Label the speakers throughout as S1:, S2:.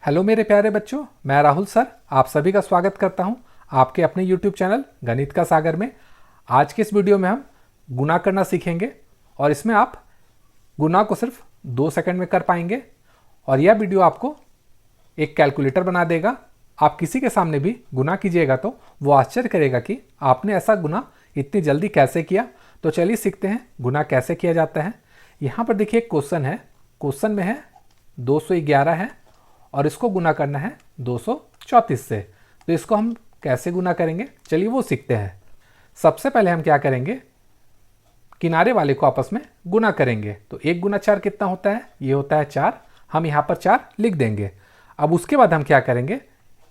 S1: Hello मेरे प्यारे बच्चों, मैं राहुल सर आप सभी का स्वागत करता हूं आपके अपने YouTube चैनल गणित का सागर में। आज के इस वीडियो में हम गुणा करना सीखेंगे और इसमें आप गुणा को सिर्फ 2 सेकंड में कर पाएंगे और यह वीडियो आपको एक कैलकुलेटर बना देगा। आप किसी के सामने भी गुणा कीजिएगा तो वो आश्चर्य करेगा कि आपने ऐसा गुणा इतनी जल्दी कैसे किया। तो चलिए सीखते हैं गुणा कैसे किया जाता है। यहाँ पर देखिए एक क्वेश्चन है, क्वेश्चन में है 211 है और इसको गुना करना है 234 से। तो इसको हम कैसे गुना करेंगे चलिए वो सीखते हैं। सबसे पहले हम क्या करेंगे, किनारे वाले को आपस में गुना करेंगे। तो 1 गुना 4 कितना होता है, ये होता है 4। हम यहाँ पर 4 लिख देंगे। अब उसके बाद हम क्या करेंगे,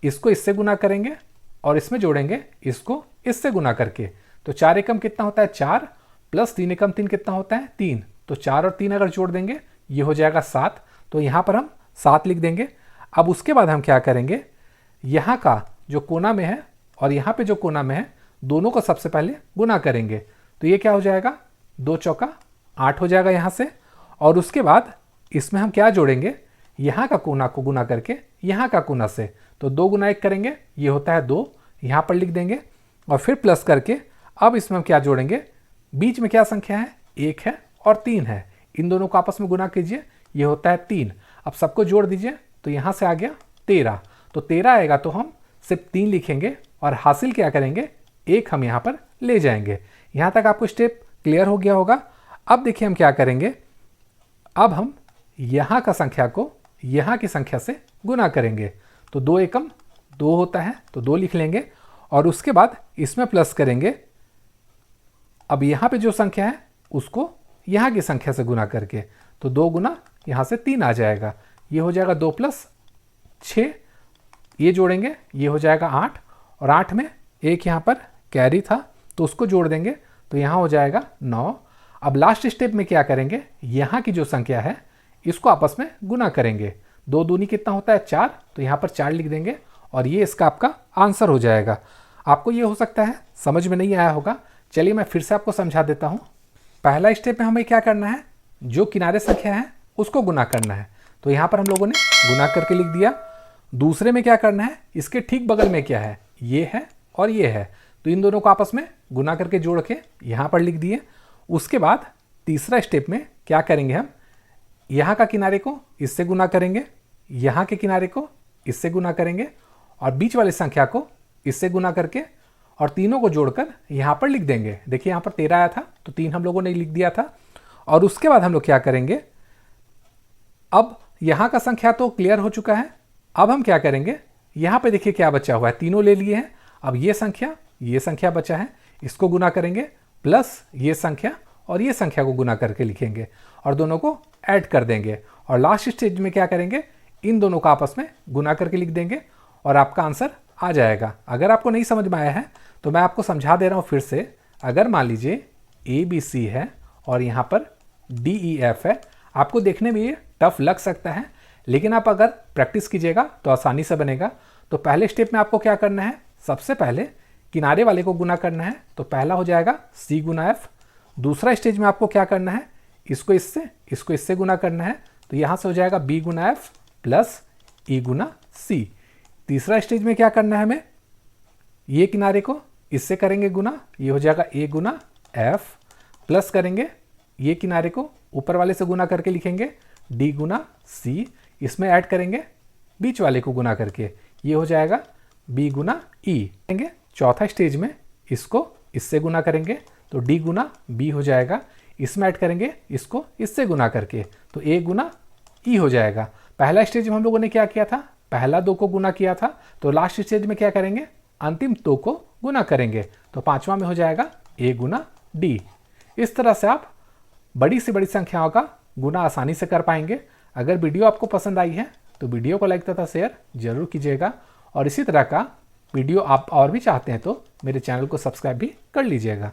S1: इसको इससे गुना करेंगे और इसमें जोड़ेंगे इसको इससे गुना करके। तो 4 एकम कितना होता है 4 प्लस 3 एकम 3 कितना होता है 3। तो 4 और 3 अगर जोड़ देंगे ये हो जाएगा 7। तो यहाँ पर हम 7 लिख देंगे। अब उसके बाद हम क्या करेंगे, यहाँ का जो कोना में है और यहाँ पे जो कोना में है दोनों को सबसे पहले गुना करेंगे। तो ये क्या हो जाएगा 2 चौका 8 हो जाएगा यहाँ से। और उसके बाद इसमें हम क्या जोड़ेंगे, यहाँ का कोना को गुना करके यहाँ का कोना से। तो 2 गुना 1 करेंगे ये होता है 2, यहाँ पर लिख देंगे और फिर प्लस करके अब इसमें हम क्या जोड़ेंगे, बीच में क्या संख्या है 1 है और 3 है। इन दोनों को आपस में गुना कीजिए, ये होता है 3। अब सबको जोड़ दीजिए तो यहाँ से आ गया 13। तो 13 आएगा तो हम सिर्फ 3 लिखेंगे और हासिल क्या करेंगे 1 हम यहाँ पर ले जाएंगे। यहाँ तक आपको स्टेप क्लियर हो गया होगा। अब देखिए हम क्या करेंगे, अब हम यहाँ का संख्या को यहाँ की संख्या से गुना करेंगे। तो 2 एकम 2 होता है तो 2 लिख लेंगे और उसके बाद इसमें प्लस करेंगे। अब यहाँ पे जो संख्या है उसको यहाँ की संख्या से गुना करके। तो 2 गुना यहाँ से 3 आ जाएगा, ये हो जाएगा 2 प्लस 6, ये जोड़ेंगे ये हो जाएगा 8 और 8 में एक यहाँ पर कैरी था तो उसको जोड़ देंगे तो यहाँ हो जाएगा 9। अब लास्ट स्टेप में क्या करेंगे, यहाँ की जो संख्या है इसको आपस में गुना करेंगे। 2 दूनी कितना होता है 4, तो यहाँ पर 4 लिख देंगे और ये इसका आपका आंसर हो जाएगा। आपको ये हो सकता है समझ में नहीं आया होगा, चलिए मैं फिर से आपको समझा देता हूँ। पहला स्टेप में हमें क्या करना है, जो किनारे संख्या है उसको गुना करना है। तो यहाँ पर हम लोगों ने गुना करके लिख दिया। दूसरे में क्या करना है, इसके ठीक बगल में क्या है, ये है और ये है। तो इन दोनों को आपस में गुना करके जोड़ के यहाँ पर लिख दिए। उसके बाद तीसरा स्टेप में क्या करेंगे, हम यहाँ का किनारे को इससे गुना करेंगे, यहाँ के किनारे को इससे गुना करेंगे और बीच वाली संख्या को इससे गुना करके और तीनों को जोड़कर यहाँ पर लिख देंगे। देखिए यहाँ पर 13 आया था तो 3 हम लोगों ने लिख दिया था। और उसके बाद हम लोग क्या करेंगे, अब यहाँ का संख्या तो क्लियर हो चुका है। अब हम क्या करेंगे, यहाँ पे देखिए क्या बचा हुआ है, तीनों ले लिए हैं। अब ये संख्या बचा है, इसको गुना करेंगे प्लस ये संख्या और ये संख्या को गुना करके लिखेंगे और दोनों को ऐड कर देंगे। और लास्ट स्टेज में क्या करेंगे, इन दोनों को आपस में गुना करके लिख देंगे और आपका आंसर आ जाएगा। अगर आपको नहीं समझ में आया है तो मैं आपको समझा दे रहा हूँ फिर से। अगर मान लीजिए ABC है और यहाँ पर DEF है, आपको देखने में ये टफ लग सकता है लेकिन आप अगर प्रैक्टिस कीजिएगा तो आसानी से बनेगा। तो पहले स्टेप में आपको क्या करना है, सबसे पहले किनारे वाले को गुना करना है। तो पहला हो जाएगा C गुना F। दूसरा स्टेज में आपको क्या करना है, इसको इससे गुना करना है। तो यहाँ से हो जाएगा B गुना F प्लस E गुना C। तीसरा स्टेज में क्या करना है, हमें ये किनारे को इससे करेंगे गुना, ये हो जाएगा A गुना F प्लस करेंगे ये किनारे को ऊपर वाले से गुना करके लिखेंगे D गुना C। इसमें ऐड करेंगे बीच वाले को गुना करके, ये हो जाएगा B गुना E। चौथा स्टेज में इसको इससे गुना करेंगे तो D गुना B हो जाएगा। इसमें ऐड करेंगे इसको इससे गुना करके तो A गुना E हो जाएगा। पहला स्टेज में हम लोगों ने क्या किया था, पहला 2 को गुना किया था। तो लास्ट स्टेज में क्या करेंगे, अंतिम 2 को गुना करेंगे। तो पांचवा में हो जाएगा A गुना D। इस तरह से आप बड़ी से बड़ी संख्याओं का गुना आसानी से कर पाएंगे। अगर वीडियो आपको पसंद आई है तो वीडियो को लाइक तथा शेयर जरूर कीजिएगा और इसी तरह का वीडियो आप और भी चाहते हैं तो मेरे चैनल को सब्सक्राइब भी कर लीजिएगा।